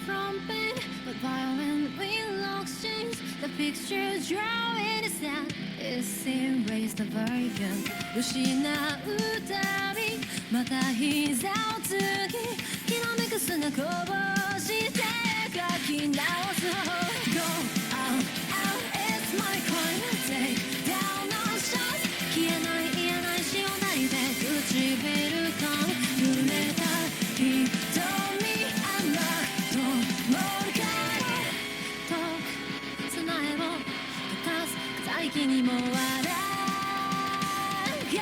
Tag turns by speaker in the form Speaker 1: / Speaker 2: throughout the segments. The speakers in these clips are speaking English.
Speaker 1: from pain, but violently locks change. The picture drawing is that is erased the version. 失うたびまた膝をつき、きらめく砂こぼして書き直す方 Go out, out, it's my crime. Take down no shots. 消えない言えない潮なりで唇噛む濡れた瞳あんなともるから遠く砂絵を溶かす大気にも笑える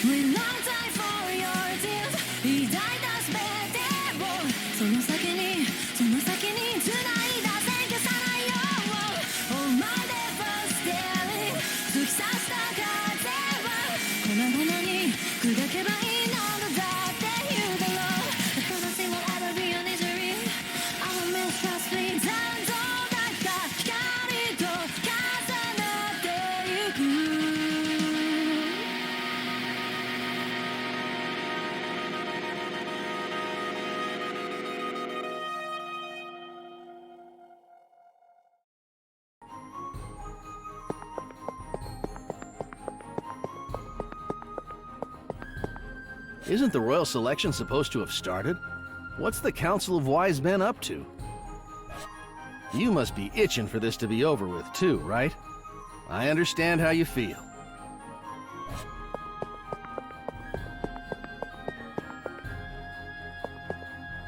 Speaker 1: We long time for your tears 抱いた全てをその先に繋いだ線消さないよ Oh my day first daring 突き刺した風は粉々に砕けばいいのだって言うだろう The fantasy will ever be an injury I will miss trust me 残像だった光と重なってゆく
Speaker 2: Isn't the royal selection supposed to have started? What's the Council of Wise Men up to? You must be itching for this to be over with too, right? I understand how you feel.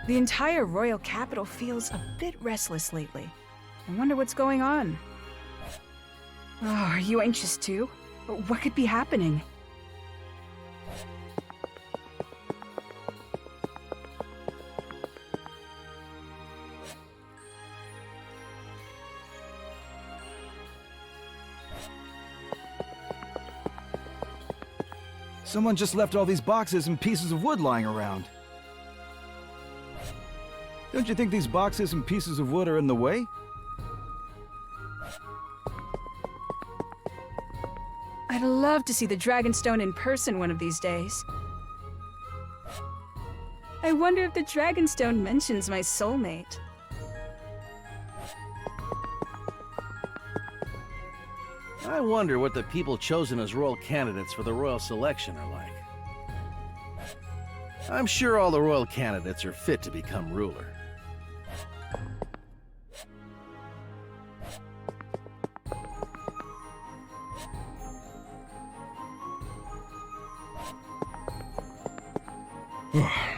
Speaker 3: The entire royal capital feels a bit restless lately. I wonder what's going on. Oh, are you anxious too? What could be happening?
Speaker 4: Someone just left all these boxes and pieces of wood lying around. Don't you think these boxes and pieces of wood are in the way?
Speaker 3: I'd love to see the Dragonstone in person one of these days. I wonder if the Dragonstone mentions my soulmate.
Speaker 2: I wonder what the people chosen as royal candidates for the royal selection are like. I'm sure all the royal candidates are fit to become ruler.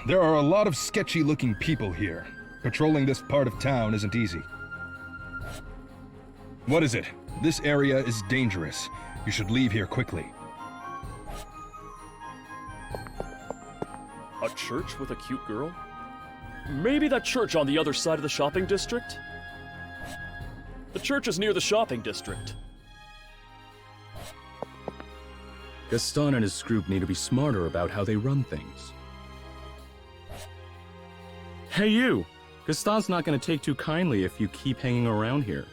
Speaker 5: There are a lot of sketchy-looking people here. Patrolling this part of town isn't easy. What is it? This area is dangerous. You should leave here quickly.
Speaker 6: A church with a cute girl? Maybe that church on the other side of the shopping district? The church is near the shopping district.
Speaker 7: Gaston and his group need to be smarter about how they run things. Hey you! Gaston's not gonna take too kindly if you keep hanging around here.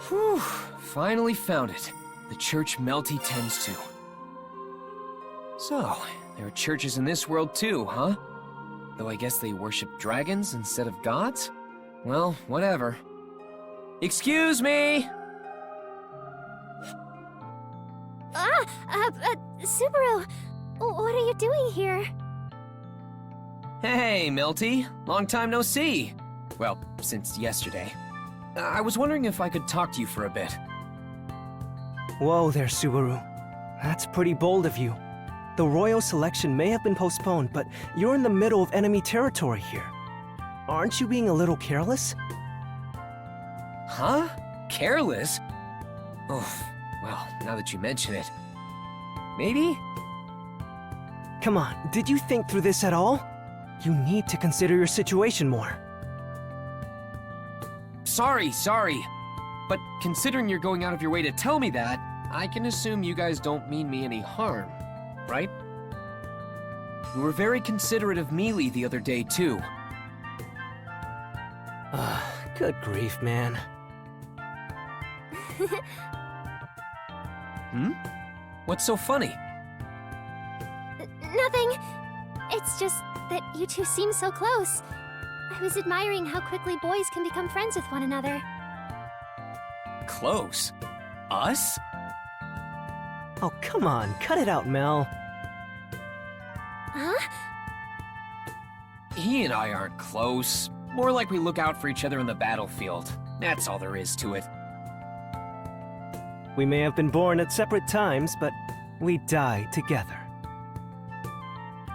Speaker 8: Whew, finally found it. The church Melty tends to. So, there are churches in this world too, huh? Though I guess they worship dragons instead of gods? Well, whatever. Excuse me!
Speaker 1: Subaru, what are you doing here?
Speaker 8: Hey, Melty. Long time no see. Well, since yesterday. I was wondering if I could talk to you for a bit.
Speaker 9: Whoa there, Subaru. That's pretty bold of you. The royal selection may have been postponed, but you're in the middle of enemy territory here. Aren't you being a little careless?
Speaker 8: Huh? Careless? Oh, well, now that you mention it. Maybe?
Speaker 9: Come on, did you think through this at all? You need to consider your situation more.
Speaker 8: Sorry. But considering you're going out of your way to tell me that, I can assume you guys don't mean me any harm, right? You were very considerate of Mealy the other day, too.
Speaker 9: Good grief, man.
Speaker 8: What's so funny?
Speaker 1: Nothing. It's just that you two seem so close. I was admiring how quickly boys can become friends with one another.
Speaker 8: Close? Us?
Speaker 9: Oh, come on, cut it out, Mel.
Speaker 1: Huh?
Speaker 8: He and I aren't close. More like we look out for each other in the battlefield. That's all there is to it.
Speaker 9: We may have been born at separate times, but we die together.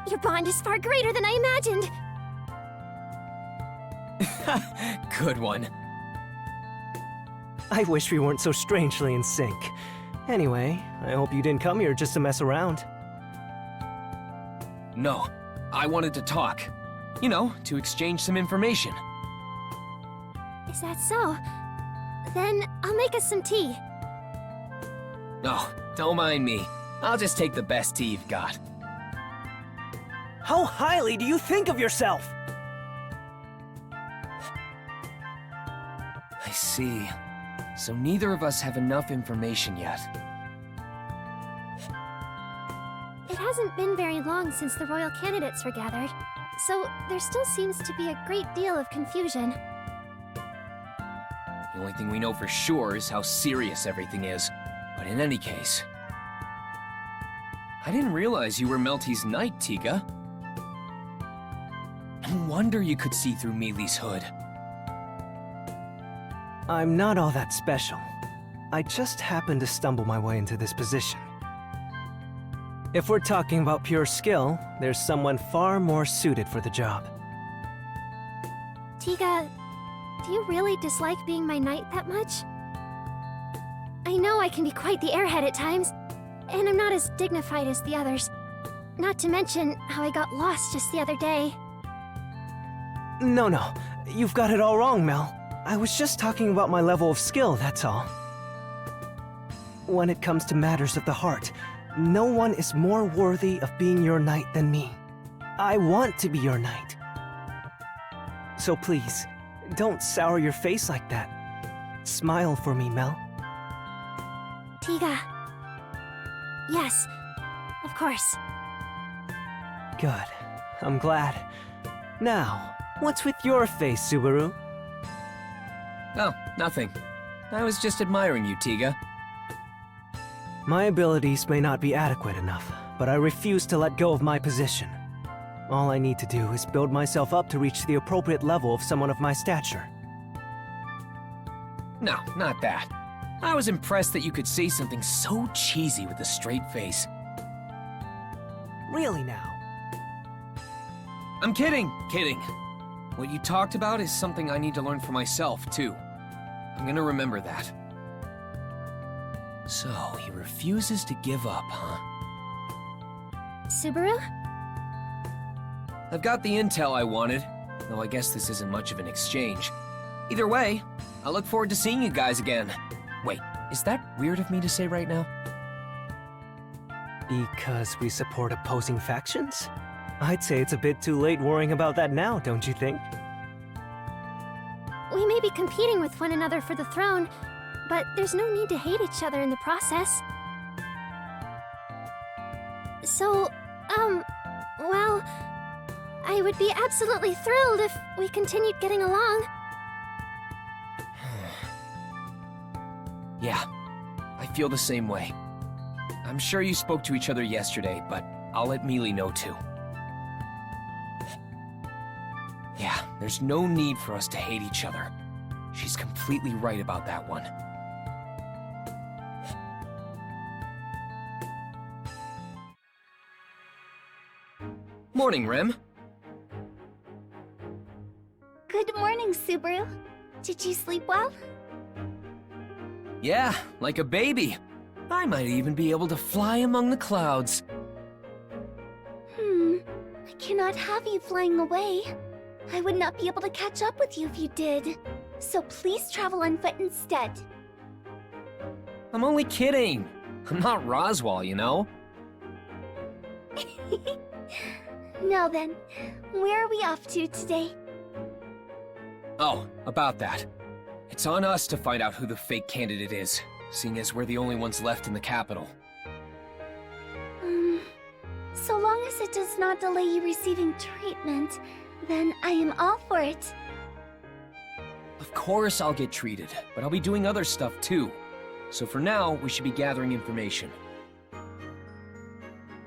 Speaker 1: Your bond is far greater than I imagined.
Speaker 8: Good one.
Speaker 9: I wish we weren't so strangely in sync. Anyway, I hope you didn't come here just to mess around.
Speaker 8: No, I wanted to talk. You know, to exchange some information.
Speaker 1: Is that so? Then I'll make us some tea.
Speaker 8: Oh, don't mind me. I'll just take the best tea you've got.
Speaker 9: How highly do you think of yourself?
Speaker 8: I see. So neither of us have enough information yet.
Speaker 1: It hasn't been very long since the royal candidates were gathered, so there still seems to be a great deal of confusion.
Speaker 8: The only thing we know for sure is how serious everything is. But in any case... I didn't realize you were Melty's knight, Tiga. No wonder you could see through Mealy's hood.
Speaker 9: I'm not all that special. I just happened to stumble my way into this position. If we're talking about pure skill, there's someone far more suited for the job.
Speaker 1: Tiga, do you really dislike being my knight that much? I know I can be quite the airhead at times, and I'm not as dignified as the others. Not to mention how I got lost just the other day.
Speaker 9: No, you've got it all wrong, Mel. I was just talking about my level of skill, that's all. When it comes to matters of the heart, no one is more worthy of being your knight than me. I want to be your knight. So please, don't sour your face like that. Smile for me, Mel.
Speaker 1: Tiga. Yes, of course.
Speaker 9: Good. I'm glad. Now, what's with your face, Subaru?
Speaker 8: Oh, nothing. I was just admiring you, Tiga.
Speaker 9: My abilities may not be adequate enough, but I refuse to let go of my position. All I need to do is build myself up to reach the appropriate level of someone of my stature.
Speaker 8: No, not that. I was impressed that you could say something so cheesy with a straight face.
Speaker 9: Really now?
Speaker 8: I'm kidding. What you talked about is something I need to learn for myself, too. I'm gonna remember that. So, he refuses to give up, huh?
Speaker 1: Subaru?
Speaker 8: I've got the intel I wanted, though I guess this isn't much of an exchange. Either way, I look forward to seeing you guys again. Wait, is that weird of me to say right now?
Speaker 9: Because we support opposing factions? I'd say it's a bit too late worrying about that now, don't you think?
Speaker 1: We may be competing with one another for the throne, but there's no need to hate each other in the process. So, well, I would be absolutely thrilled if we continued getting along.
Speaker 8: Yeah, I feel the same way. I'm sure you spoke to each other yesterday, but I'll let Mealy know too. Yeah, there's no need for us to hate each other. She's completely right about that one. Morning, Rem.
Speaker 1: Good morning, Subaru. Did you sleep well?
Speaker 8: Yeah, like a baby. I might even be able to fly among the clouds.
Speaker 1: I cannot have you flying away. I would not be able to catch up with you if you did. So please travel on foot instead.
Speaker 8: I'm only kidding. I'm not Roswell, you know?
Speaker 1: Now then, where are we off to today?
Speaker 8: Oh, about that. It's on us to find out who the fake candidate is, seeing as we're the only ones left in the capital.
Speaker 1: So long as it does not delay you receiving treatment, then I am all for it.
Speaker 8: Of course I'll get treated, but I'll be doing other stuff too. So for now, we should be gathering information.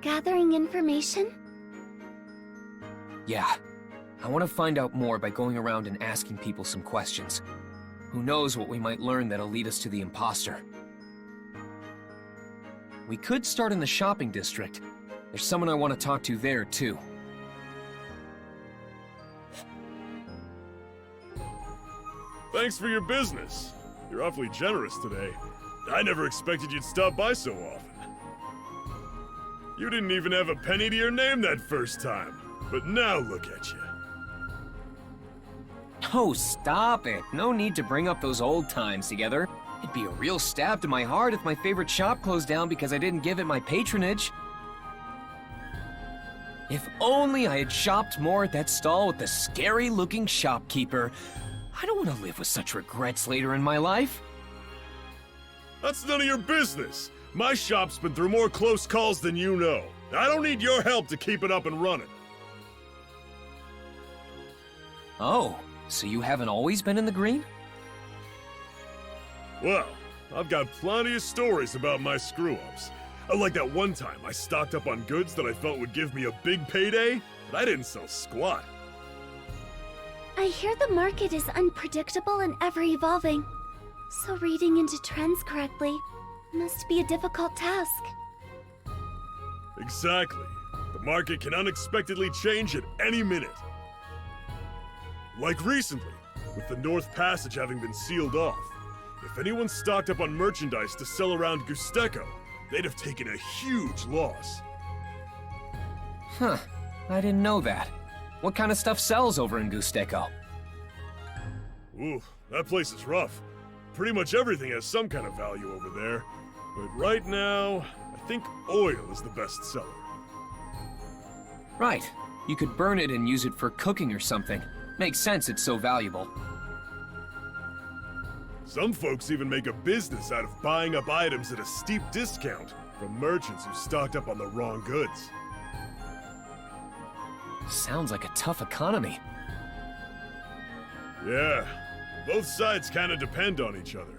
Speaker 1: Gathering information?
Speaker 8: Yeah. I want to find out more by going around and asking people some questions. Who knows what we might learn that'll lead us to the imposter. We could start in the shopping district. There's someone I want to talk to there, too.
Speaker 10: Thanks for your business. You're awfully generous today. I never expected you'd stop by so often. You didn't even have a penny to your name that first time. But now look at you.
Speaker 8: Oh, stop it. No need to bring up those old times together. It'd be a real stab to my heart if my favorite shop closed down because I didn't give it my patronage. If only I had shopped more at that stall with the scary-looking shopkeeper. I don't want to live with such regrets later in my life.
Speaker 10: That's none of your business. My shop's been through more close calls than you know. I don't need your help to keep it up and running.
Speaker 8: Oh, so you haven't always been in the green?
Speaker 10: Well, I've got plenty of stories about my screw-ups. Like that one time I stocked up on goods that I felt would give me a big payday, but I didn't sell squat.
Speaker 1: I hear the market is unpredictable and ever-evolving. So reading into trends correctly must be a difficult task.
Speaker 10: Exactly. The market can unexpectedly change at any minute. Like recently, with the North Passage having been sealed off. If anyone stocked up on merchandise to sell around Gusteco, they'd have taken a huge loss.
Speaker 8: Huh, I didn't know that. What kind of stuff sells over in Gusteco?
Speaker 10: Ooh, that place is rough. Pretty much everything has some kind of value over there. But right now, I think oil is the best seller.
Speaker 8: Right. You could burn it and use it for cooking or something. Makes sense it's so valuable.
Speaker 10: Some folks even make a business out of buying up items at a steep discount from merchants who stocked up on the wrong goods.
Speaker 8: Sounds like a tough economy.
Speaker 10: Yeah, both sides kind of depend on each other.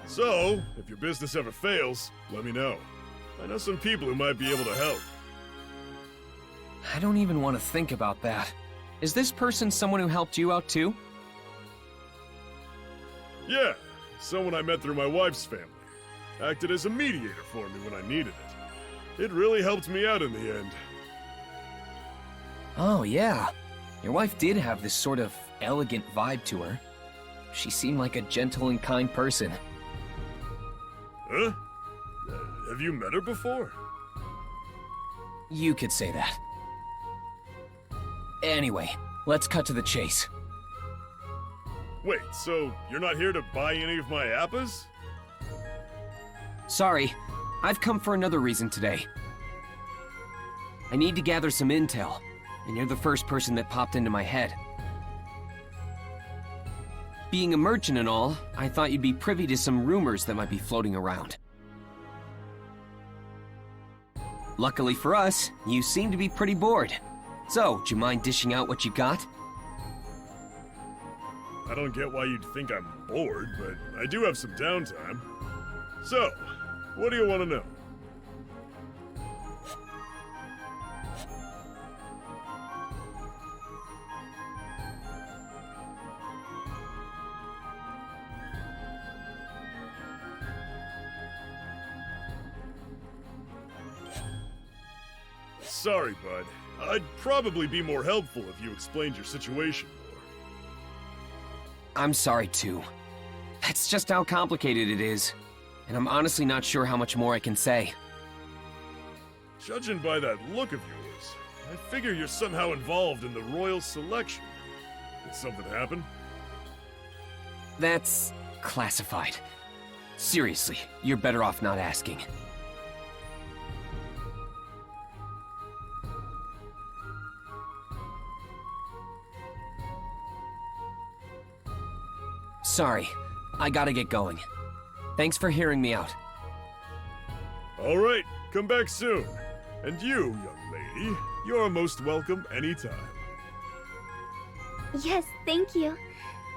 Speaker 10: So, if your business ever fails, let me know. I know some people who might be able to help.
Speaker 8: I don't even want to think about that. Is this person someone who helped you out too?
Speaker 10: Yeah, someone I met through my wife's family. Acted as a mediator for me when I needed it. It really helped me out in the end.
Speaker 8: Oh, yeah. Your wife did have this sort of elegant vibe to her. She seemed like a gentle and kind person.
Speaker 10: Huh? Have you met her before?
Speaker 8: You could say that. Anyway, let's cut to the chase.
Speaker 10: Wait, so you're not here to buy any of my appas?
Speaker 8: Sorry, I've come for another reason today. I need to gather some intel, and you're the first person that popped into my head. Being a merchant and all, I thought you'd be privy to some rumors that might be floating around. Luckily for us, you seem to be pretty bored. So, do you mind dishing out what you got?
Speaker 10: I don't get why you'd think I'm bored, but I do have some downtime. So, what do you want to know? Sorry, bud. I'd probably be more helpful if you explained your situation more.
Speaker 8: I'm sorry too. That's just how complicated it is. And I'm honestly not sure how much more I can say.
Speaker 10: Judging by that look of yours, I figure you're somehow involved in the royal selection. Did something happen?
Speaker 8: That's classified. Seriously, you're better off not asking. sorry. I gotta get going. Thanks for hearing me out.
Speaker 10: All right, come back soon. And you, young lady, you're most welcome anytime.
Speaker 1: Yes, thank you.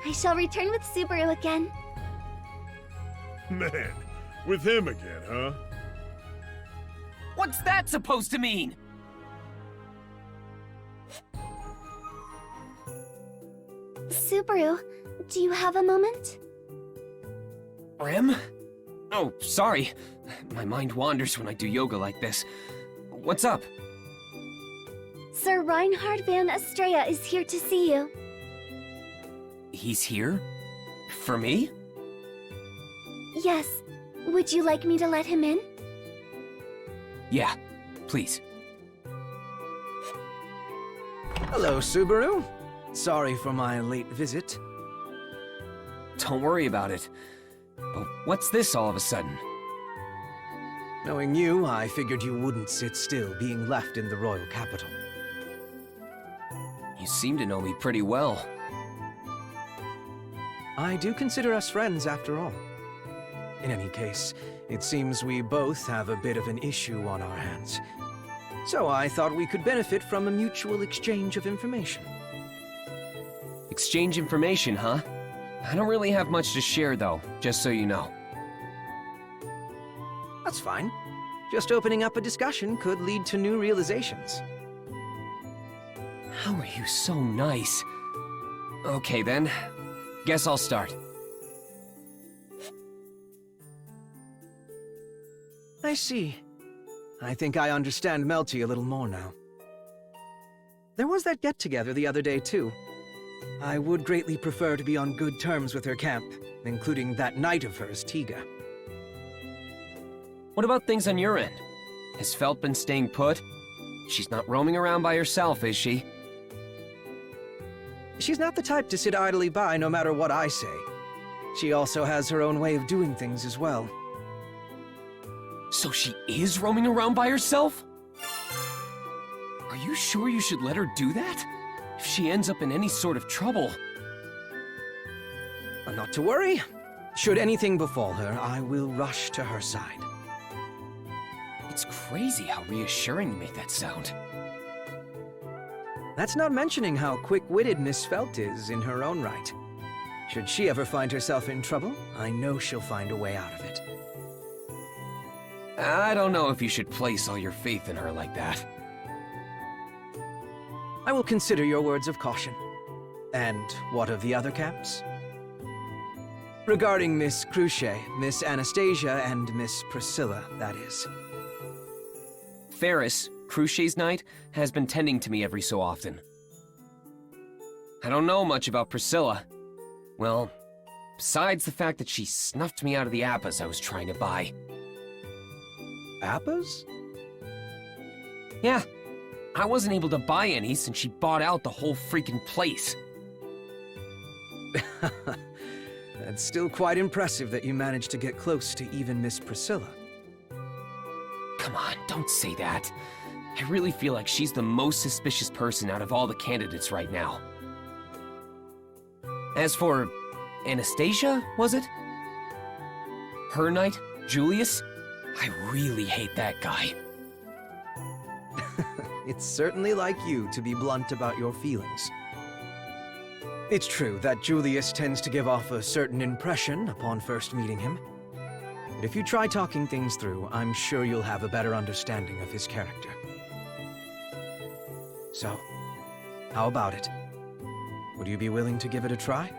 Speaker 1: I shall return with Subaru again.
Speaker 10: Man, with him again, huh?
Speaker 8: What's that supposed to mean?
Speaker 1: Subaru, do you have a moment?
Speaker 8: Rem? Oh, sorry. My mind wanders when I do yoga like this. What's up?
Speaker 1: Sir Reinhard van Estrella is here to see you.
Speaker 8: He's here? For me?
Speaker 1: Yes. Would you like me to let him in?
Speaker 8: Yeah, please.
Speaker 9: Hello, Subaru. Sorry for my late visit.
Speaker 8: Don't worry about it. But what's this all of a sudden?
Speaker 9: Knowing you, I figured you wouldn't sit still being left in the royal capital.
Speaker 8: You seem to know me pretty well.
Speaker 9: I do consider us friends after all. In any case, it seems we both have a bit of an issue on our hands. So I thought we could benefit from a mutual exchange of information.
Speaker 8: Exchange information, huh? I don't really have much to share though, just so you know.
Speaker 9: That's fine. Just opening up a discussion could lead to new realizations.
Speaker 8: How are you so nice? Okay then, guess I'll start.
Speaker 9: I see. I think I understand Melty a little more now. There was that get-together the other day, too. I would greatly prefer to be on good terms with her camp, including that knight of hers, Tiga.
Speaker 8: What about things on your end? Has Felt been staying put? She's not roaming around by herself, is she?
Speaker 9: She's not the type to sit idly by no matter what I say. She also has her own way of doing things as well.
Speaker 8: So she is roaming around by herself? Are you sure you should let her do that? If she ends up in any sort of trouble...
Speaker 9: Not to worry. Should anything befall her, I will rush to her side.
Speaker 8: It's crazy how reassuring you make that sound.
Speaker 9: That's not mentioning how quick-witted Miss Felt is in her own right. Should she ever find herself in trouble, I know she'll find a way out of it.
Speaker 8: I don't know if you should place all your faith in her like that.
Speaker 9: I will consider your words of caution. And what of the other camps? Regarding Miss Cruce, Miss Anastasia, and Miss Priscilla, that is.
Speaker 8: Ferris, Cruce's knight, has been tending to me every so often. I don't know much about Priscilla. Well, besides the fact that she snuffed me out of the appas I was trying to buy.
Speaker 9: Appas?
Speaker 8: Yeah, I wasn't able to buy any since she bought out the whole freaking place.
Speaker 9: That's still quite impressive that you managed to get close to even Miss Priscilla.
Speaker 8: Come on, don't say that. I really feel like she's the most suspicious person out of all the candidates right now. As for Anastasia, was it? Her knight, Julius? I really hate that guy.
Speaker 9: It's certainly like you to be blunt about your feelings. It's true that Julius tends to give off a certain impression upon first meeting him. But if you try talking things through, I'm sure you'll have a better understanding of his character. So, how about it? Would you be willing to give it a try?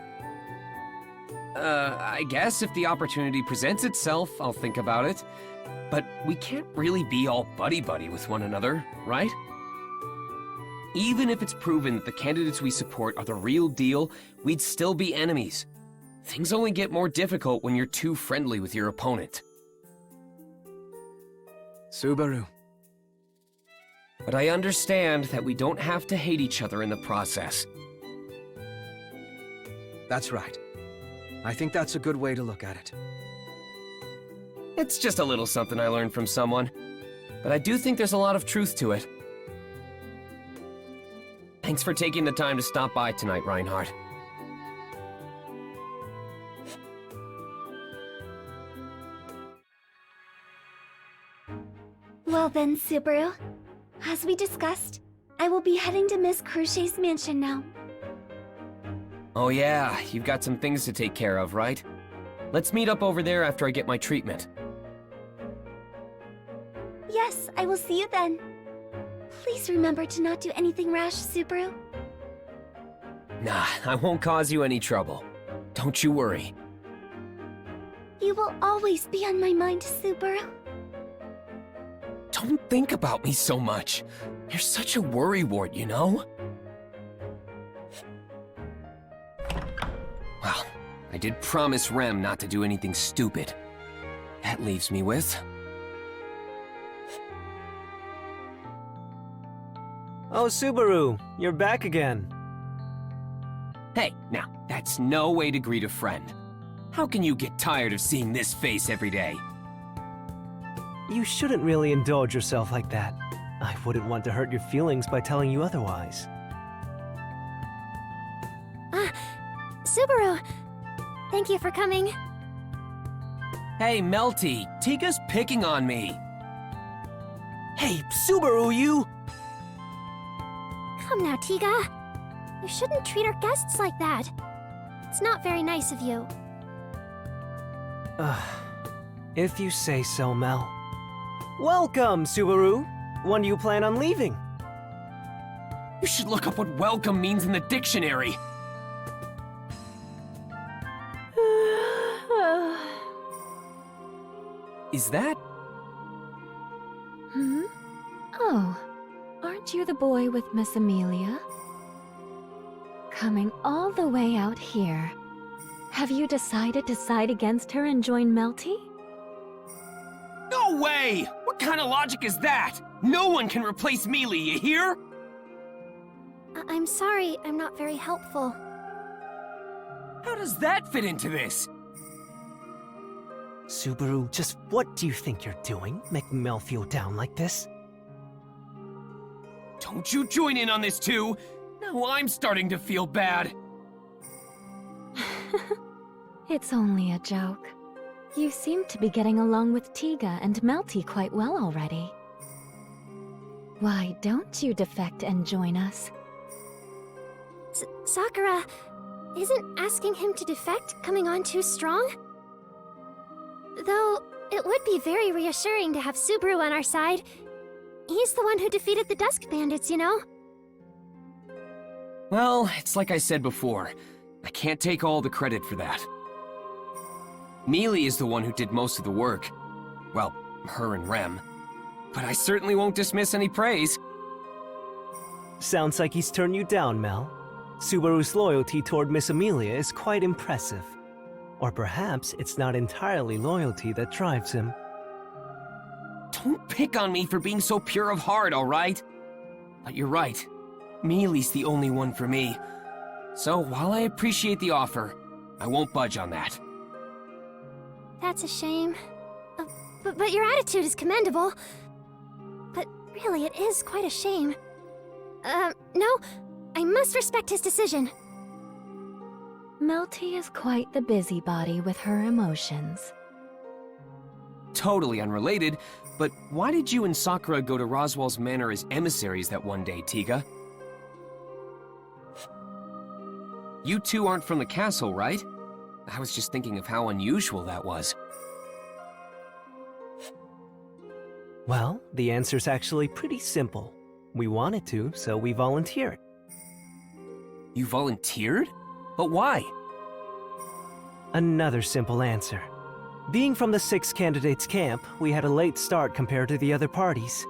Speaker 8: I guess if the opportunity presents itself, I'll think about it. But we can't really be all buddy-buddy with one another, right? Even if it's proven that the candidates we support are the real deal, we'd still be enemies. Things only get more difficult when you're too friendly with your opponent.
Speaker 9: Subaru.
Speaker 8: But I understand that we don't have to hate each other in the process.
Speaker 9: That's right. I think that's a good way to look at it.
Speaker 8: It's just a little something I learned from someone, but I do think there's a lot of truth to it. Thanks for taking the time to stop by tonight, Reinhardt.
Speaker 1: then, Subaru. As we discussed, I will be heading to Miss Cruchet's mansion now.
Speaker 8: Oh yeah, you've got some things to take care of, right? Let's meet up over there after I get my treatment.
Speaker 1: Yes, I will see you then. Please remember to not do anything rash, Subaru.
Speaker 8: Nah, I won't cause you any trouble. Don't you worry.
Speaker 1: You will always be on my mind, Subaru.
Speaker 8: Don't think about me so much. You're such a worrywart, you know? Well, I did promise Rem not to do anything stupid. That leaves me with...
Speaker 9: Oh, Subaru, you're back again.
Speaker 8: Hey, now, that's no way to greet a friend. How can you get tired of seeing this face every day?
Speaker 9: You shouldn't really indulge yourself like that. I wouldn't want to hurt your feelings by telling you otherwise.
Speaker 1: Subaru, thank you for coming.
Speaker 8: Hey, Melty, Tiga's picking on me.
Speaker 9: Hey, Subaru, you!
Speaker 1: Come now, Tiga. You shouldn't treat our guests like that. It's not very nice of you.
Speaker 9: If you say so, Mel. Welcome, Subaru! When do you plan on leaving?
Speaker 8: You should look up what welcome means in the dictionary. Is that...
Speaker 11: Oh, aren't you the boy with Miss Emilia? Coming all the way out here. Have you decided to side against her and join Melty?
Speaker 8: No way! What kind of logic is that? No one can replace Mealy, you hear?
Speaker 1: I'm sorry, I'm not very helpful.
Speaker 8: How does that fit into this?
Speaker 9: Subaru, just what do you think you're doing? Making Mel feel down like this?
Speaker 8: Don't you join in on this too? Now I'm starting to feel bad.
Speaker 11: It's only a joke. You seem to be getting along with Tiga and Melty quite well already. Why don't you defect and join us?
Speaker 1: Sakura, isn't asking him to defect coming on too strong? Though, it would be very reassuring to have Subaru on our side. He's the one who defeated the Dusk Bandits, you know?
Speaker 8: Well, it's like I said before. I can't take all the credit for that. Mealy is the one who did most of the work. Well, her and Rem. But I certainly won't dismiss any praise.
Speaker 9: Sounds like he's turned you down, Mel. Subaru's loyalty toward Miss Emilia is quite impressive. Or perhaps it's not entirely loyalty that drives him.
Speaker 8: Don't pick on me for being so pure of heart, alright? But you're right. Mealy's the only one for me. So while I appreciate the offer, I won't budge on that.
Speaker 1: That's a shame. But your attitude is commendable. But really, it is quite a shame. No, I must respect his decision.
Speaker 11: Melty is quite the busybody with her emotions.
Speaker 8: Totally unrelated, but why did you and Sakura go to Roswell's Manor as emissaries that one day, Tiga? You two aren't from the castle, right? I was just thinking of how unusual that was.
Speaker 9: Well, the answer's actually pretty simple. We wanted to, so we volunteered.
Speaker 8: You volunteered? But why?
Speaker 9: Another simple answer. Being from the 6 candidates camp, we had a late start compared to the other parties.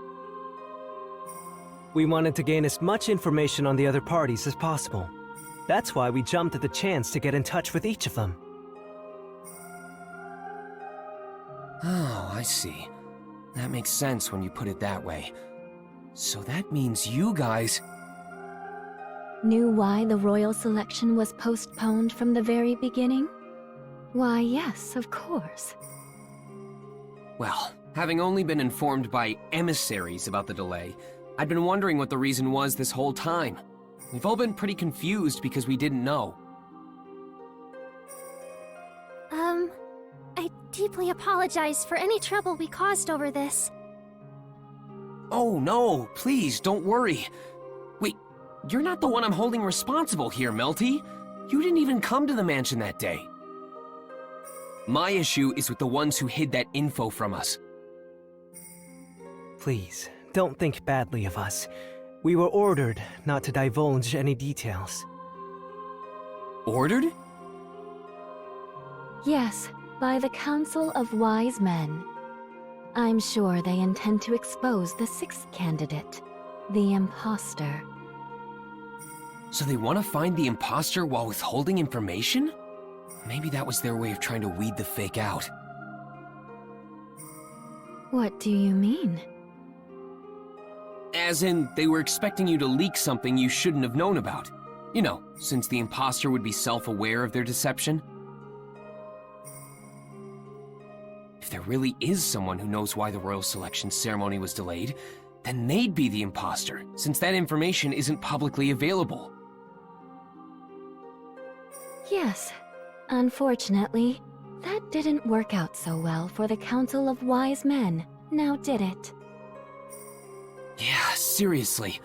Speaker 9: We wanted to gain as much information on the other parties as possible. That's why we jumped at the chance to get in touch with each of them.
Speaker 8: Oh, I see. That makes sense when you put it that way. So that means you guys...
Speaker 11: Knew why the royal selection was postponed from the very beginning? Why, yes, of course.
Speaker 8: Well, having only been informed by emissaries about the delay, I'd been wondering what the reason was this whole time. We've all been pretty confused because we didn't know.
Speaker 1: I deeply apologize for any trouble we caused over this.
Speaker 8: Oh no, please, don't worry. Wait, you're not the one I'm holding responsible here, Melty. You didn't even come to the mansion that day. My issue is with the ones who hid that info from us.
Speaker 9: Please, don't think badly of us. We were ordered not to divulge any details.
Speaker 8: Ordered?
Speaker 11: Yes, by the Council of Wise Men. I'm sure they intend to expose the sixth candidate, the imposter.
Speaker 8: So they want to find the imposter while withholding information? Maybe that was their way of trying to weed the fake out.
Speaker 11: What do you mean?
Speaker 8: As in, they were expecting you to leak something you shouldn't have known about. You know, since the imposter would be self-aware of their deception. If there really is someone who knows why the royal selection ceremony was delayed, then they'd be the imposter, since that information isn't publicly available.
Speaker 11: Yes. Unfortunately, that didn't work out so well for the Council of Wise Men, now did it?
Speaker 8: Yeah, seriously.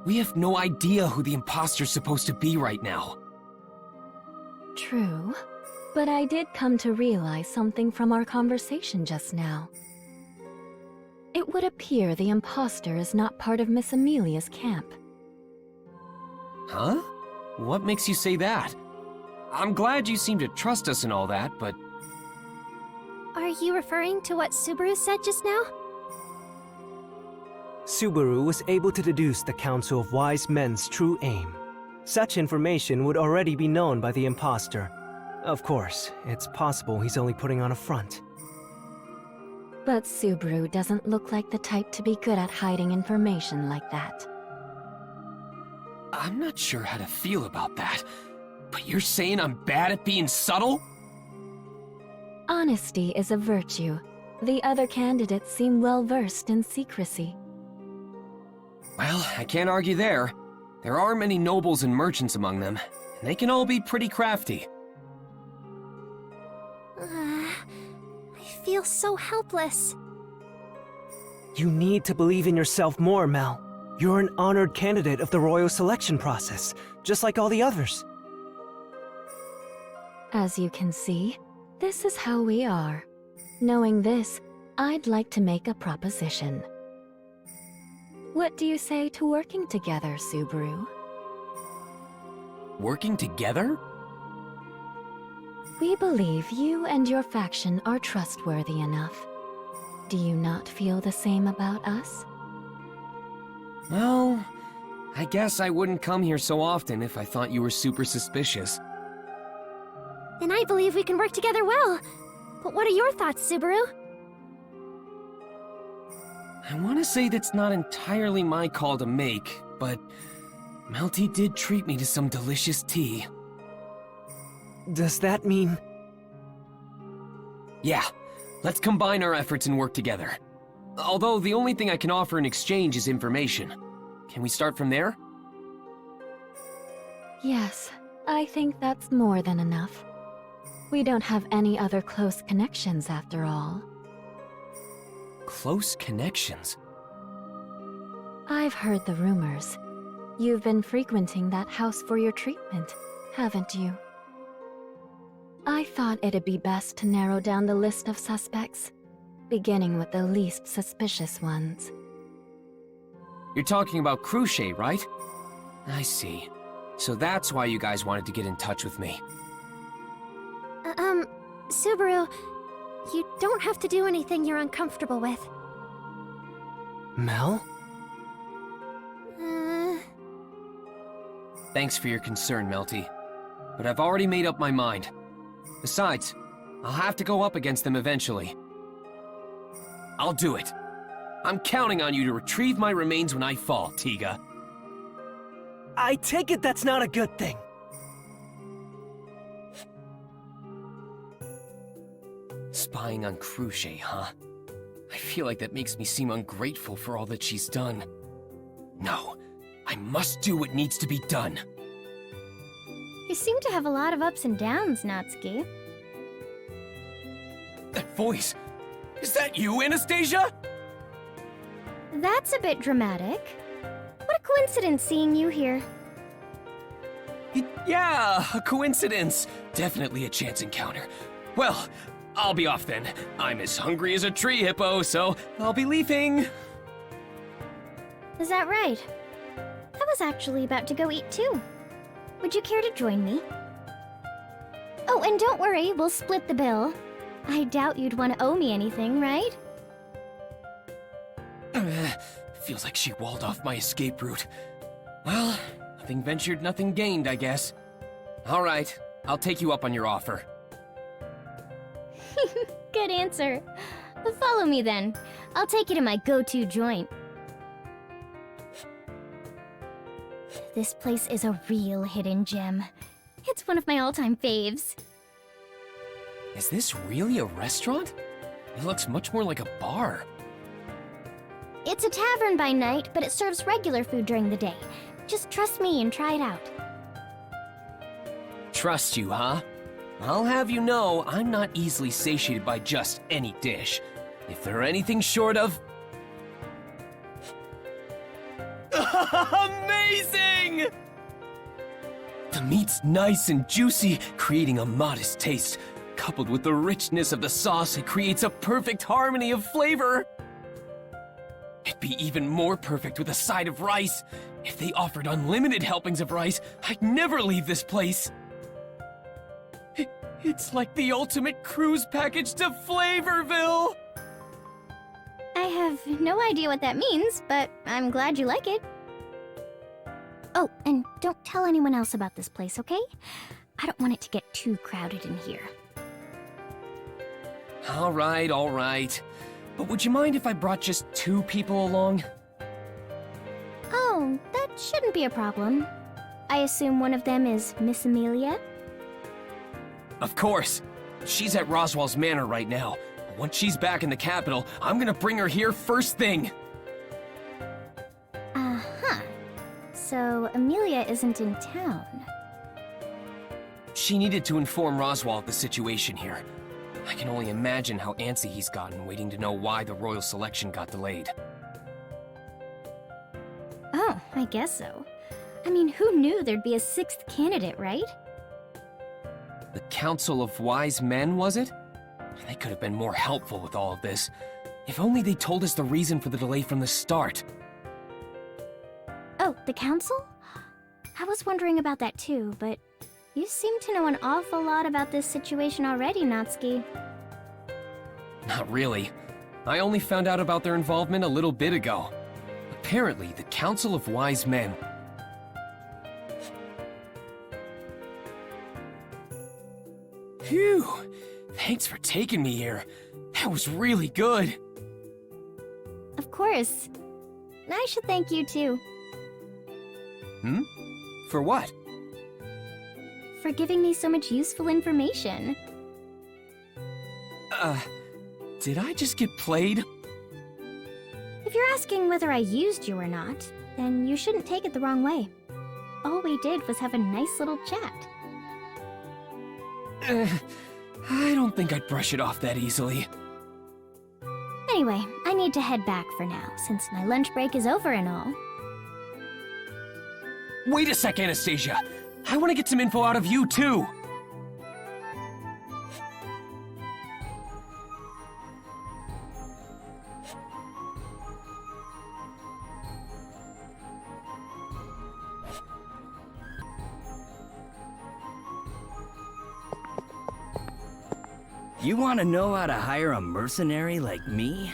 Speaker 8: We have no idea who the imposter's supposed to be right now.
Speaker 11: True. But I did come to realize something from our conversation just now. It would appear the imposter is not part of Miss Emilia's camp.
Speaker 8: Huh? What makes you say that? I'm glad you seem to trust us and all that, but...
Speaker 1: Are you referring to what Subaru said just now?
Speaker 9: Subaru was able to deduce the Council of Wise Men's true aim. Such information would already be known by the imposter. Of course, it's possible he's only putting on a front.
Speaker 11: But Subaru doesn't look like the type to be good at hiding information like that.
Speaker 8: I'm not sure how to feel about that. But you're saying I'm bad at being subtle?
Speaker 11: Honesty is a virtue. The other candidates seem well versed in secrecy.
Speaker 8: Well, I can't argue there. There are many nobles and merchants among them, and they can all be pretty crafty.
Speaker 1: I feel so helpless.
Speaker 9: You need to believe in yourself more, Mel. You're an honored candidate of the royal selection process, just like all the others.
Speaker 11: As you can see, this is how we are. Knowing this, I'd like to make a proposition. What do you say to working together, Subaru?
Speaker 8: Working together?
Speaker 11: We believe you and your faction are trustworthy enough. Do you not feel the same about us?
Speaker 8: Well, I guess I wouldn't come here so often if I thought you were super suspicious.
Speaker 1: Then I believe we can work together well. But what are your thoughts, Subaru?
Speaker 8: I want to say that's not entirely my call to make, but Melty did treat me to some delicious tea.
Speaker 9: Does that mean...
Speaker 8: Yeah, let's combine our efforts and work together. Although the only thing I can offer in exchange is information. Can we start from there?
Speaker 11: Yes, I think that's more than enough. We don't have any other close connections after all.
Speaker 8: Close connections?
Speaker 11: I've heard the rumors. You've been frequenting that house for your treatment, haven't you? I thought it'd be best to narrow down the list of suspects, beginning with the least suspicious ones.
Speaker 8: You're talking about Cruchet, right? I see. So that's why you guys wanted to get in touch with me.
Speaker 1: Subaru, you don't have to do anything you're uncomfortable with.
Speaker 9: Mel?
Speaker 8: Thanks for your concern, Melty. But I've already made up my mind. Besides, I'll have to go up against them eventually. I'll do it. I'm counting on you to retrieve my remains when I fall, Tiga.
Speaker 9: I take it that's not a good thing.
Speaker 8: Spying on Cruchet, huh? I feel like that makes me seem ungrateful for all that she's done. No, I must do what needs to be done.
Speaker 1: You seem to have a lot of ups and downs, Natsuki.
Speaker 8: That voice! Is that you, Anastasia?
Speaker 1: That's a bit dramatic. What a coincidence seeing you here.
Speaker 8: Yeah, a coincidence. Definitely a chance encounter. Well, I'll be off then. I'm as hungry as a tree hippo, so I'll be leaving.
Speaker 1: Is that right? I was actually about to go eat too. Would you care to join me? Oh, and don't worry, we'll split the bill. I doubt you'd want to owe me anything, right?
Speaker 8: Feels like she walled off my escape route. Well, nothing ventured, nothing gained, I guess. All right, I'll take you up on your offer.
Speaker 1: Good answer. Follow me then. I'll take you to my go-to joint. This place is a real hidden gem. It's one of my all-time faves.
Speaker 8: Is this really a restaurant? It looks much more like a bar.
Speaker 1: It's a tavern by night, but it serves regular food during the day. Just trust me and try it out.
Speaker 8: Trust you, huh? I'll have you know, I'm not easily satiated by just any dish. If they're anything short of... Amazing! The meat's nice and juicy, creating a modest taste. Coupled with the richness of the sauce, it creates a perfect harmony of flavor. It'd be even more perfect with a side of rice. If they offered unlimited helpings of rice, I'd never leave this place. It's like the ultimate cruise package to Flavorville!
Speaker 1: I have no idea what that means, but I'm glad you like it. Oh, and don't tell anyone else about this place, okay? I don't want it to get too crowded in here.
Speaker 8: All right. But would you mind if I brought just 2 people along?
Speaker 1: Oh, that shouldn't be a problem. I assume one of them is Miss Emilia?
Speaker 8: Of course. She's at Roswell's Manor right now. Once she's back in the capital, I'm gonna bring her here first thing.
Speaker 1: Uh-huh. So, Emilia isn't in town.
Speaker 8: She needed to inform Roswell of the situation here. I can only imagine how antsy he's gotten waiting to know why the royal selection got delayed.
Speaker 1: Oh, I guess so. I mean, who knew there'd be a 6th candidate, right?
Speaker 8: The Council of Wise Men, was it? They could have been more helpful with all of this. If only they told us the reason for the delay from the start.
Speaker 1: Oh, the council? I was wondering about that too, but you seem to know an awful lot about this situation already, Natsuki.
Speaker 8: Not really. I only found out about their involvement a little bit ago. Apparently, the Council of Wise Men... Phew! Thanks for taking me here. That was really good.
Speaker 1: Of course. I should thank you too.
Speaker 8: For what?
Speaker 1: For giving me so much useful information.
Speaker 8: Did I just get played?
Speaker 1: If you're asking whether I used you or not, then you shouldn't take it the wrong way. All we did was have a nice little chat.
Speaker 8: I don't think I'd brush it off that easily.
Speaker 1: Anyway, I need to head back for now, since my lunch break is over and all.
Speaker 8: Wait a sec, Anastasia! I want to get some info out of you, too!
Speaker 12: You want to know how to hire a mercenary like me?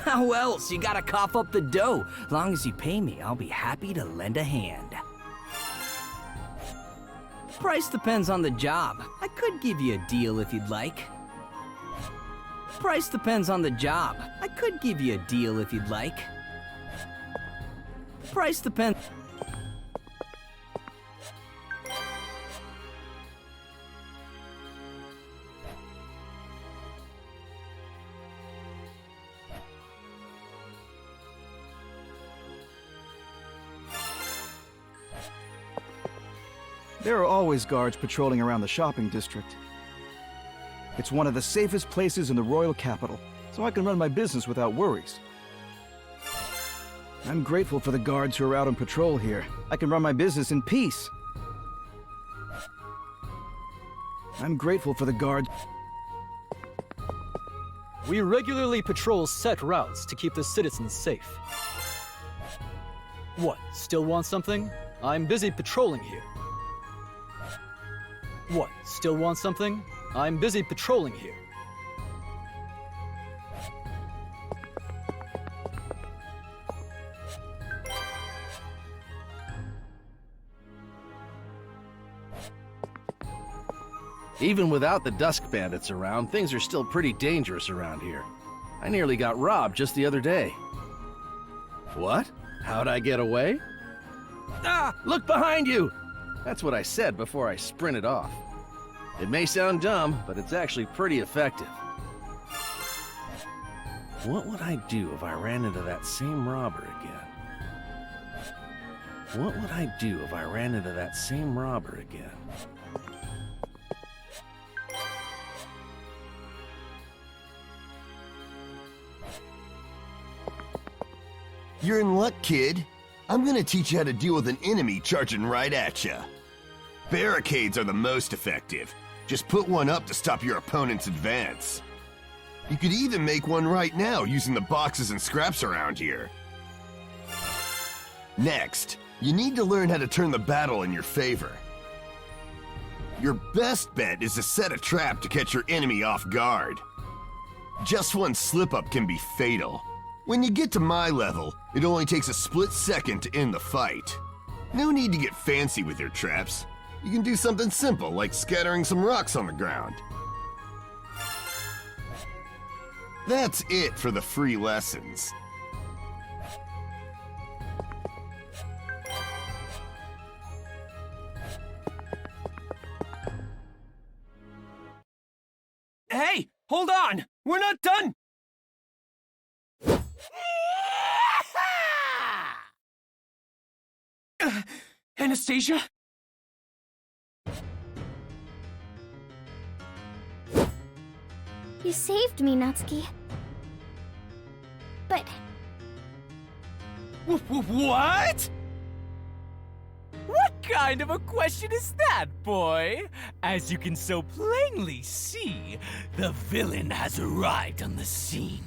Speaker 12: How else? You gotta cough up the dough. Long as you pay me, I'll be happy to lend a hand. Price depends on the job. I could give you a deal if you'd like. Price depends on the job. I could give you a deal if you'd like. Price depends...
Speaker 4: There are always guards patrolling around the shopping district. It's one of the safest places in the royal capital, so I can run my business without worries. I'm grateful for the guards who are out on patrol here. I can run my business in peace. I'm grateful for the guards.
Speaker 13: We regularly patrol set routes to keep the citizens safe. What, still want something? I'm busy patrolling here. What, still want something? I'm busy patrolling here.
Speaker 2: Even without the Dusk Bandits around, things are still pretty dangerous around here. I nearly got robbed just the other day. What? How'd I get away? Ah! Look behind you! That's what I said before I sprinted off. It may sound dumb, but it's actually pretty effective. What would I do if I ran into that same robber again? What would I do if I ran into that same robber again?
Speaker 14: You're in luck, kid. I'm gonna teach you how to deal with an enemy charging right at you. Barricades are the most effective. Just put one up to stop your opponent's advance. You could even make one right now using the boxes and scraps around here. Next, you need to learn how to turn the battle in your favor. Your best bet is to set a trap to catch your enemy off guard. Just one slip-up can be fatal. When you get to my level, it only takes a split second to end the fight. No need to get fancy with your traps. You can do something simple like scattering some rocks on the ground. That's it for the free lessons.
Speaker 8: Hey, hold on! We're not done! Anastasia?
Speaker 1: You saved me, Natsuki. But...
Speaker 15: What? What kind of a question is that, boy? As you can so plainly see, the villain has arrived on the scene.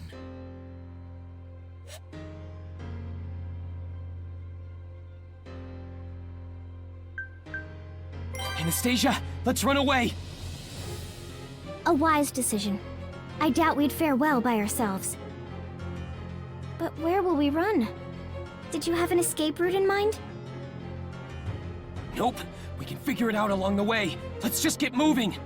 Speaker 8: Anastasia, let's run away!
Speaker 1: A wise decision. I doubt we'd fare well by ourselves. But where will we run? Did you have an escape route in mind?
Speaker 8: Nope. We can figure it out along the way. Let's just get moving!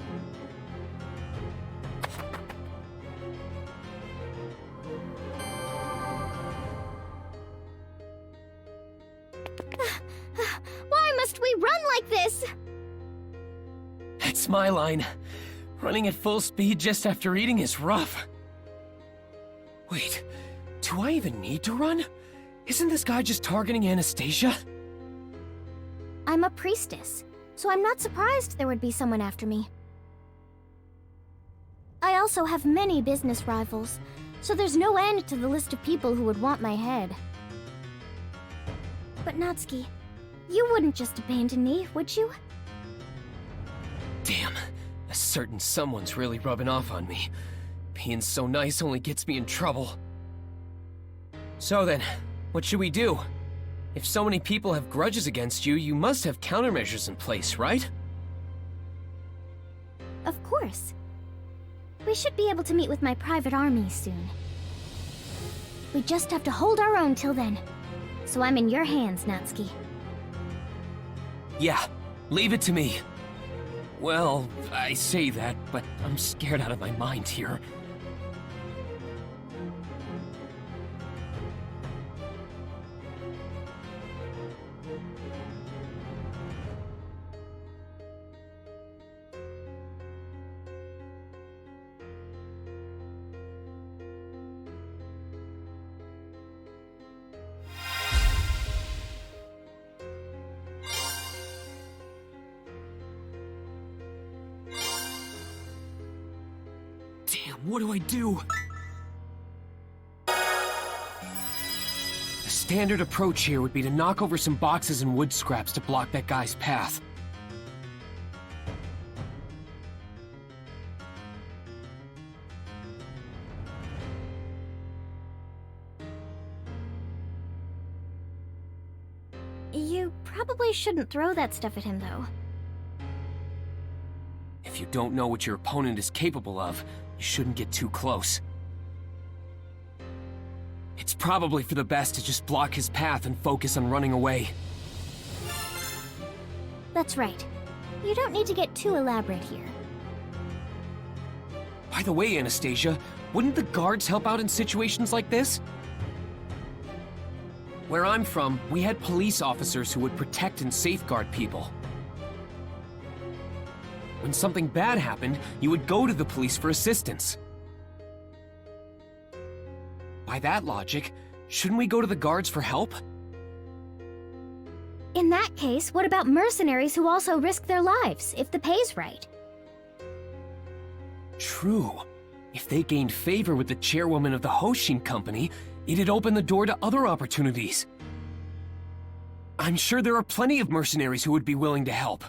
Speaker 1: Why must we run like this?
Speaker 8: That's my line. Running at full speed just after eating is rough. Wait, do I even need to run? Isn't this guy just targeting Anastasia?
Speaker 1: I'm a priestess, so I'm not surprised there would be someone after me. I also have many business rivals, so there's no end to the list of people who would want my head. But Natsuki, you wouldn't just abandon me, would you?
Speaker 8: Damn, a certain someone's really rubbing off on me. Being so nice only gets me in trouble. So then, what should we do? If so many people have grudges against you, you must have countermeasures in place, right?
Speaker 1: Of course. We should be able to meet with my private army soon. We just have to hold our own till then. So I'm in your hands, Natsuki.
Speaker 8: Yeah, leave it to me. Well, I say that, but I'm scared out of my mind here. Damn, what do I do? A standard approach here would be to knock over some boxes and wood scraps to block that guy's path.
Speaker 1: You probably shouldn't throw that stuff at him, though.
Speaker 8: If you don't know what your opponent is capable of, you shouldn't get too close. It's probably for the best to just block his path and focus on running away.
Speaker 1: That's right. You don't need to get too elaborate here.
Speaker 8: By the way, Anastasia, wouldn't the guards help out in situations like this? Where I'm from, we had police officers who would protect and safeguard people. When something bad happened, you would go to the police for assistance. By that logic, shouldn't we go to the guards for help?
Speaker 1: In that case, what about mercenaries who also risk their lives, if the pay's right?
Speaker 8: True. If they gained favor with the chairwoman of the Hoshin Company, it'd open the door to other opportunities. I'm sure there are plenty of mercenaries who would be willing to help.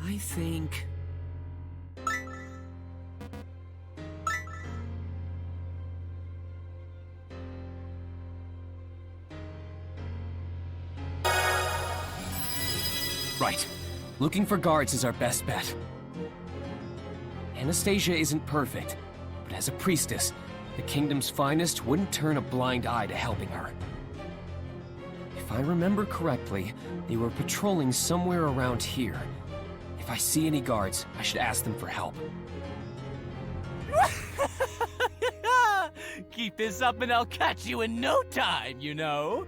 Speaker 8: I think... Right. Looking for guards is our best bet. Anastasia isn't perfect, but as a priestess, the kingdom's finest wouldn't turn a blind eye to helping her. If I remember correctly, they were patrolling somewhere around here. If I see any guards, I should ask them for help.
Speaker 15: Keep this up and I'll catch you in no time, you know?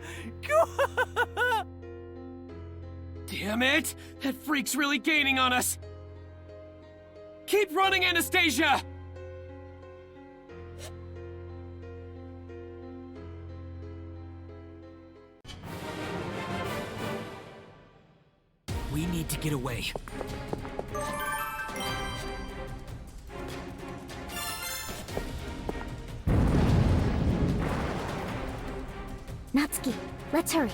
Speaker 8: Damn it! That freak's really gaining on us! Keep running, Anastasia! We need to get away.
Speaker 1: Natsuki, let's hurry.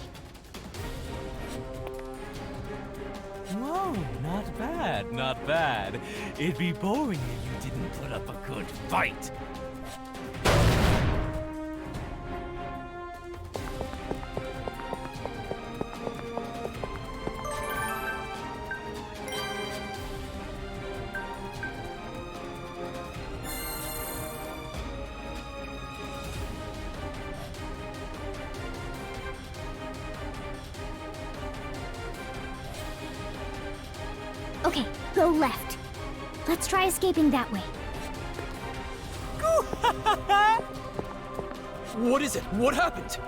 Speaker 15: Whoa, not bad, not bad. It'd be boring if you didn't put up a good fight.
Speaker 1: Okay, go left. Let's try escaping that way.
Speaker 13: What is it? What happened?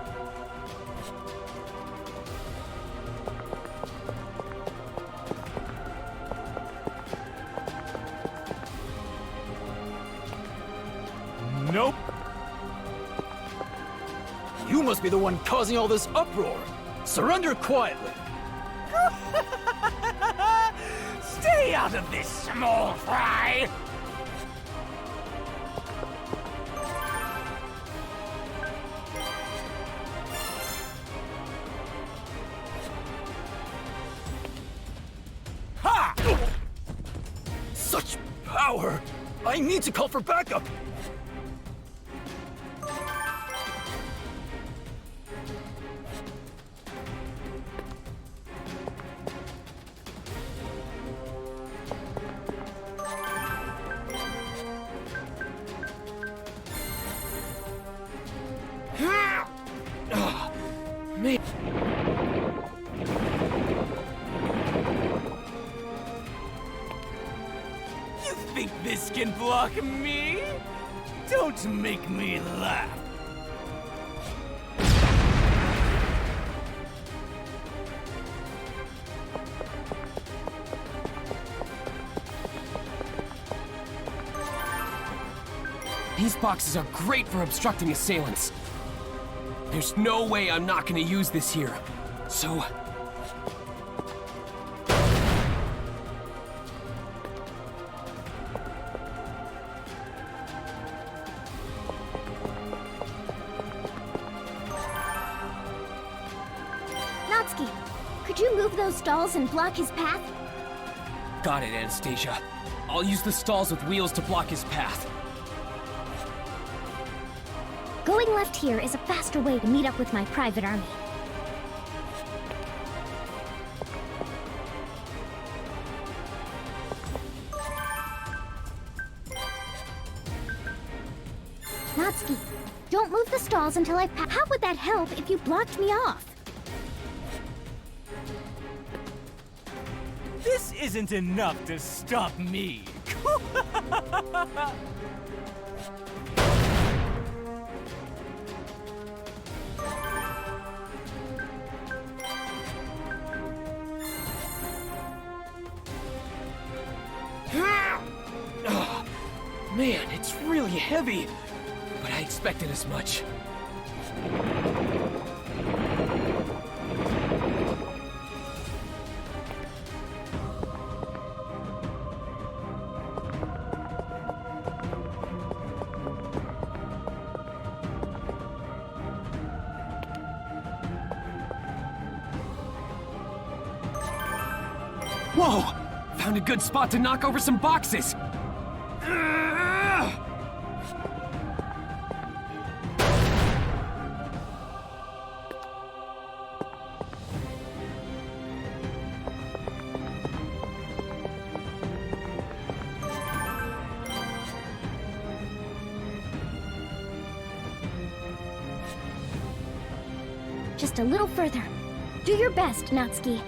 Speaker 15: Nope.
Speaker 13: You must be the one causing all this uproar. Surrender quietly.
Speaker 15: Stay out of this, small fry!
Speaker 13: Ha! Such power! I need to call for backup!
Speaker 15: You think this can block me? Don't make me laugh.
Speaker 8: These boxes are great for obstructing assailants. There's no way I'm not gonna use this here. So...
Speaker 1: Natsuki, could you move those stalls and block his path?
Speaker 8: Got it, Anastasia. I'll use the stalls with wheels to block his path.
Speaker 1: Going left here is a faster way to meet up with my private army. Natsuki, don't move the stalls until I've How would that help if you blocked me off?
Speaker 15: This isn't enough to stop me.
Speaker 8: Oh, man, it's really heavy. But I expected as much. Whoa! Found a good spot to knock over some boxes!
Speaker 1: Just a little further. Do your best, Natsuki.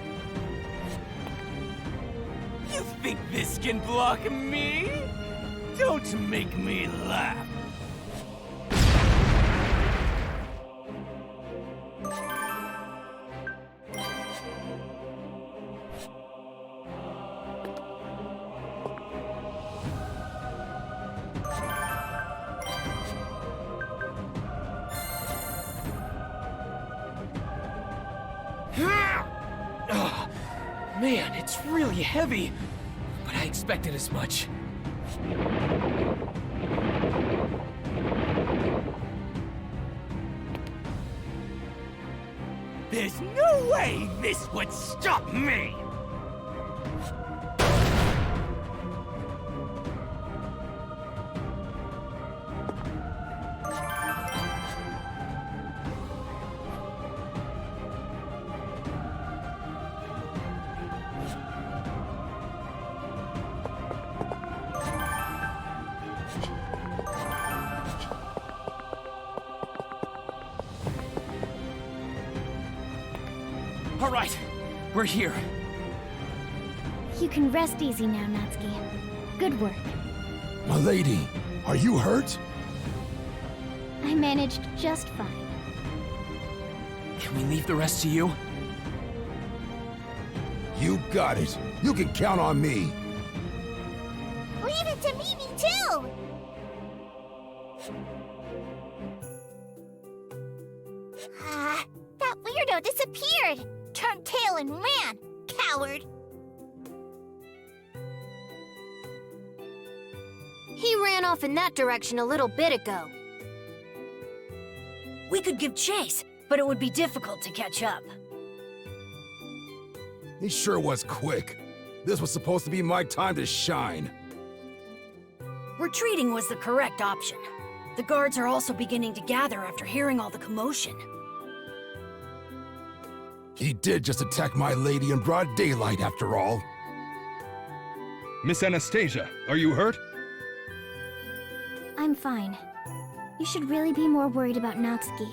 Speaker 15: You think this can block me? Don't make me laugh.
Speaker 8: Oh, man, it's really heavy. But I expected as much.
Speaker 15: There's no way this would stop me!
Speaker 8: All right, we're here.
Speaker 1: You can rest easy now, Natsuki. Good work.
Speaker 16: My lady, are you hurt?
Speaker 1: I managed just fine.
Speaker 8: Can we leave the rest to you?
Speaker 16: You got it. You can count on me.
Speaker 1: Leave it to me too! That weirdo disappeared! Turned tail and ran! Coward!
Speaker 17: He ran off in that direction a little bit ago. We could give chase, but it would be difficult to catch up.
Speaker 16: He sure was quick. This was supposed to be my time to shine.
Speaker 17: Retreating was the correct option. The guards are also beginning to gather after hearing all the commotion.
Speaker 16: He did just attack my lady in broad daylight, after all.
Speaker 5: Miss Anastasia, are you hurt?
Speaker 1: I'm fine. You should really be more worried about Natsuki.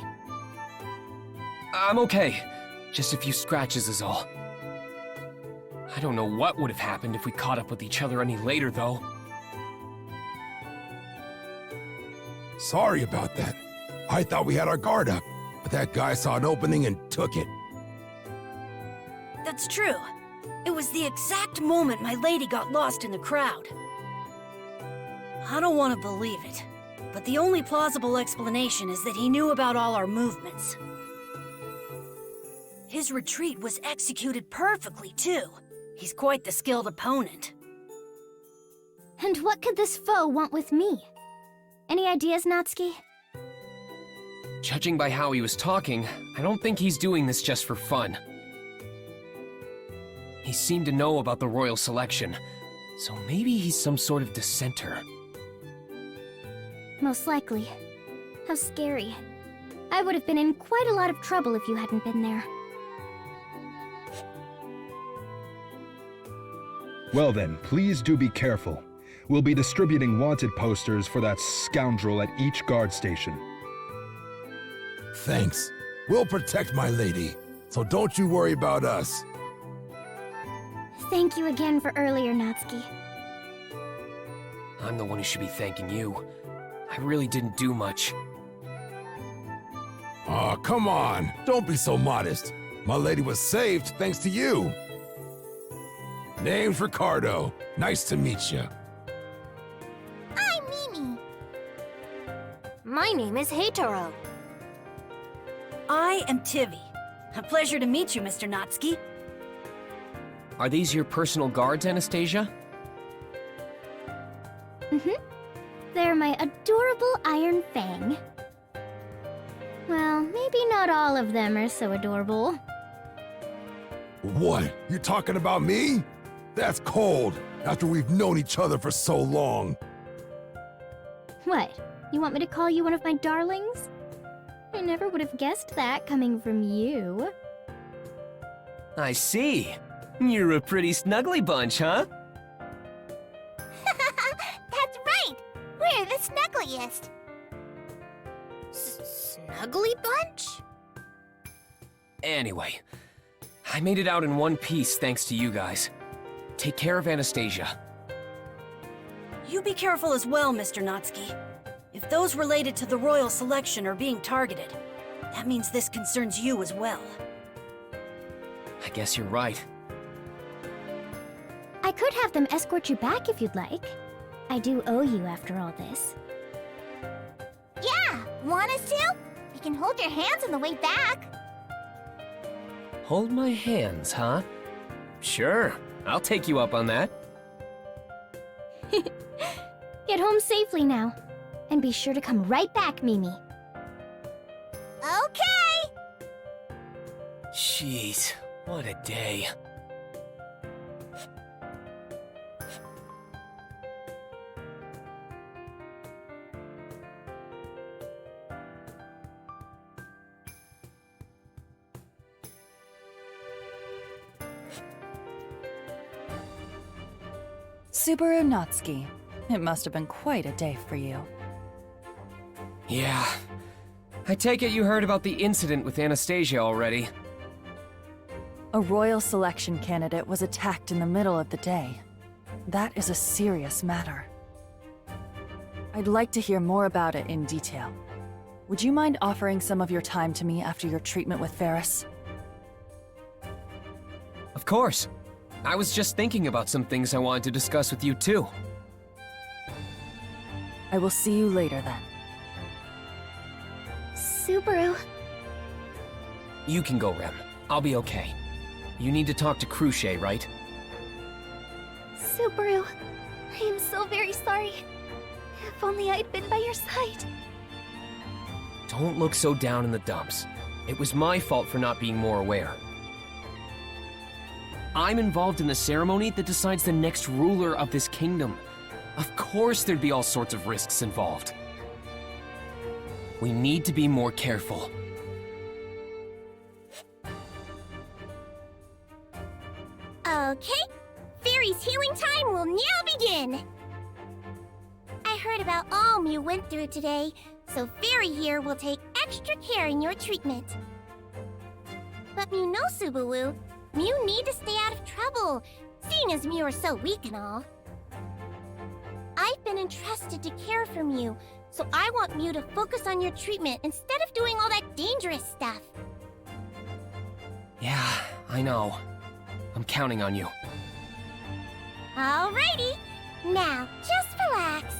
Speaker 8: I'm okay. Just a few scratches is all. I don't know what would have happened if we caught up with each other any later, though.
Speaker 16: Sorry about that. I thought we had our guard up, but that guy saw an opening and took it.
Speaker 17: That's true. It was the exact moment my lady got lost in the crowd. I don't want to believe it, but the only plausible explanation is that he knew about all our movements. His retreat was executed perfectly, too. He's quite the skilled opponent.
Speaker 1: And what could this foe want with me? Any ideas, Natsuki?
Speaker 8: Judging by how he was talking, I don't think he's doing this just for fun. He seemed to know about the royal selection, so maybe he's some sort of dissenter.
Speaker 1: Most likely. How scary. I would have been in quite a lot of trouble if you hadn't been there.
Speaker 5: Well then, please do be careful. We'll be distributing wanted posters for that scoundrel at each guard station.
Speaker 16: Thanks. We'll protect my lady, so don't you worry about us.
Speaker 1: Thank you again for earlier, Natsuki.
Speaker 8: I'm the one who should be thanking you. I really didn't do much.
Speaker 16: Aw, come on. Don't be so modest. My lady was saved thanks to you. Name's Ricardo. Nice to meet you.
Speaker 1: I'm Mimi. My name is Heitaro.
Speaker 17: I am Tivy. A pleasure to meet you, Mr. Natsuki.
Speaker 8: Are these your personal guards, Anastasia?
Speaker 1: They're my adorable Iron Fang. Well, maybe not all of them are so adorable.
Speaker 16: What? You talking about me? That's cold, after we've known each other for so long.
Speaker 1: What? You want me to call you one of my darlings? I never would have guessed that coming from you.
Speaker 8: I see. You're a pretty snuggly bunch, huh?
Speaker 1: That's right! We're the snuggliest. Snuggly bunch?
Speaker 8: Anyway, I made it out in one piece thanks to you guys. Take care of Anastasia.
Speaker 17: You be careful as well, Mr. Natsuki. If those related to the royal selection are being targeted, that means this concerns you as well.
Speaker 8: I guess you're right.
Speaker 1: I could have them escort you back if you'd like. I do owe you after all this. Yeah! Want us to? We can hold your hands on the way back.
Speaker 8: Hold my hands, huh? Sure, I'll take you up on that.
Speaker 1: Get home safely now. And be sure to come right back, Mimi. Okay!
Speaker 8: Jeez, what a day.
Speaker 18: Subaru Natsuki. It must have been quite a day for you.
Speaker 8: Yeah. I take it you heard about the incident with Anastasia already.
Speaker 18: A royal selection candidate was attacked in the middle of the day. That is a serious matter. I'd like to hear more about it in detail. Would you mind offering some of your time to me after your treatment with Ferris?
Speaker 8: Of course. I was just thinking about some things I wanted to discuss with you too.
Speaker 18: I will see you later then.
Speaker 1: Subaru.
Speaker 8: You can go, Rem. I'll be okay. You need to talk to Cruchet, right?
Speaker 1: Subaru. I am so very sorry. If only I'd been by your side.
Speaker 8: Don't look so down in the dumps. It was my fault for not being more aware. I'm involved in the ceremony that decides the next ruler of this kingdom. Of course there'd be all sorts of risks involved. We need to be more careful.
Speaker 1: Okay. Fairy's healing time will now begin. I heard about all Mew went through today, so Fairy here will take extra care in your treatment. But Mew knows Subaru. Mew need to stay out of trouble, seeing as Mew are so weak and all. I've been entrusted to care for Mew, so I want Mew to focus on your treatment instead of doing all that dangerous stuff.
Speaker 8: Yeah, I know. I'm counting on you.
Speaker 1: Alrighty, now just relax.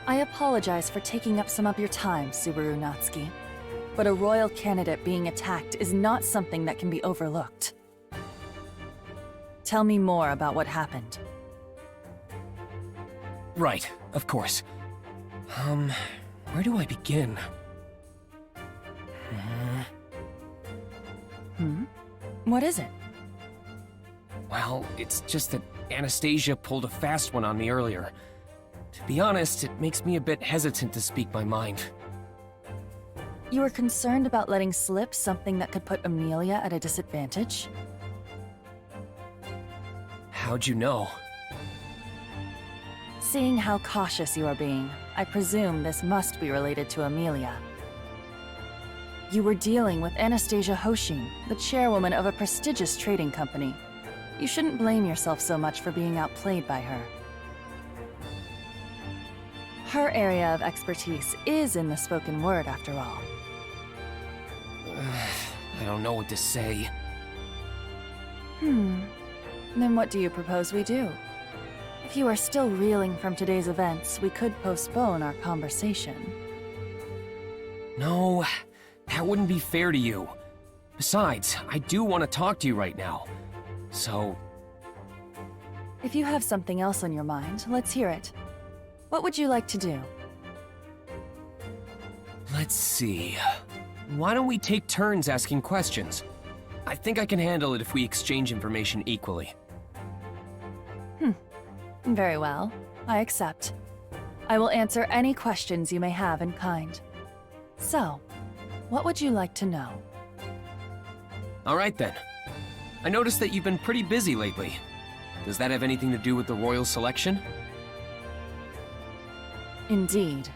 Speaker 18: I apologize for taking up some of your time, Subaru Natsuki. But a royal candidate being attacked is not something that can be overlooked. Tell me more about what happened.
Speaker 8: Right, of course. Where do I begin?
Speaker 18: What is it?
Speaker 8: Well, it's just that Anastasia pulled a fast one on me earlier. To be honest, it makes me a bit hesitant to speak my mind.
Speaker 18: You were concerned about letting slip something that could put Emilia at a disadvantage?
Speaker 8: How'd you know?
Speaker 18: Seeing how cautious you are being, I presume this must be related to Emilia. You were dealing with Anastasia Hoshin, the chairwoman of a prestigious trading company. You shouldn't blame yourself so much for being outplayed by her. Her area of expertise is in the spoken word, after all.
Speaker 8: I don't know what to say.
Speaker 18: Then what do you propose we do? If you are still reeling from today's events, we could postpone our conversation.
Speaker 8: No, that wouldn't be fair to you. Besides, I do want to talk to you right now. So...
Speaker 18: If you have something else on your mind, let's hear it. What would you like to do?
Speaker 8: Let's see. Why don't we take turns asking questions? I think I can handle it if we exchange information equally.
Speaker 18: Very well. I accept. I will answer any questions you may have in kind. So, what would you like to know?
Speaker 8: All right then. I noticed that you've been pretty busy lately. Does that have anything to do with the royal selection?
Speaker 18: Indeed.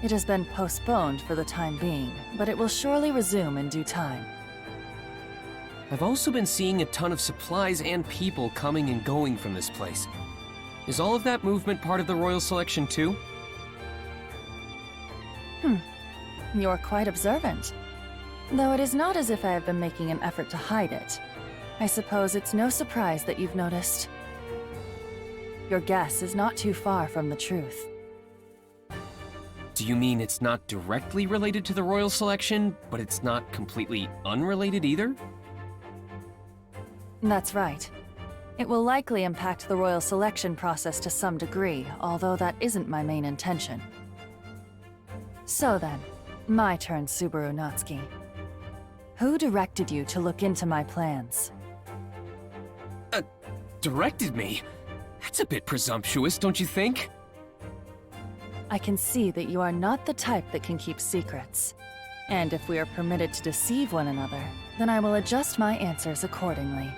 Speaker 18: It has been postponed for the time being, but it will surely resume in due time.
Speaker 8: I've also been seeing a ton of supplies and people coming and going from this place. Is all of that movement part of the royal selection too?
Speaker 18: You're quite observant. Though it is not as if I have been making an effort to hide it. I suppose it's no surprise that you've noticed. Your guess is not too far from the truth.
Speaker 8: Do you mean it's not directly related to the royal selection, but it's not completely unrelated either?
Speaker 18: That's right. It will likely impact the royal selection process to some degree, although that isn't my main intention. So then, my turn, Subaru Natsuki. Who directed you to look into my plans?
Speaker 8: Directed me? That's a bit presumptuous, don't you think?
Speaker 18: I can see that you are not the type that can keep secrets. And if we are permitted to deceive one another, then I will adjust my answers accordingly.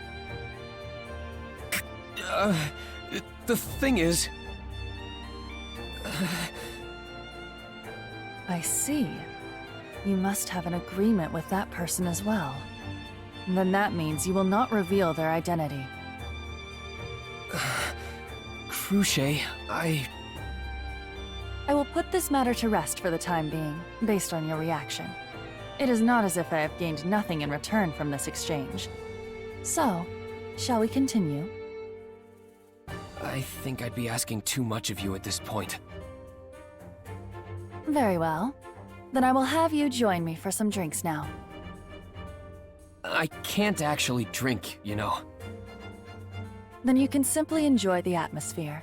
Speaker 8: The thing is...
Speaker 18: I see. You must have an agreement with that person as well. Then that means you will not reveal their identity.
Speaker 8: Cruce, I
Speaker 18: will put this matter to rest for the time being, based on your reaction. It is not as if I have gained nothing in return from this exchange. So, shall we continue?
Speaker 8: I think I'd be asking too much of you at this point.
Speaker 18: Very well. Then I will have you join me for some drinks now.
Speaker 8: I can't actually drink, you know.
Speaker 18: Then you can simply enjoy the atmosphere.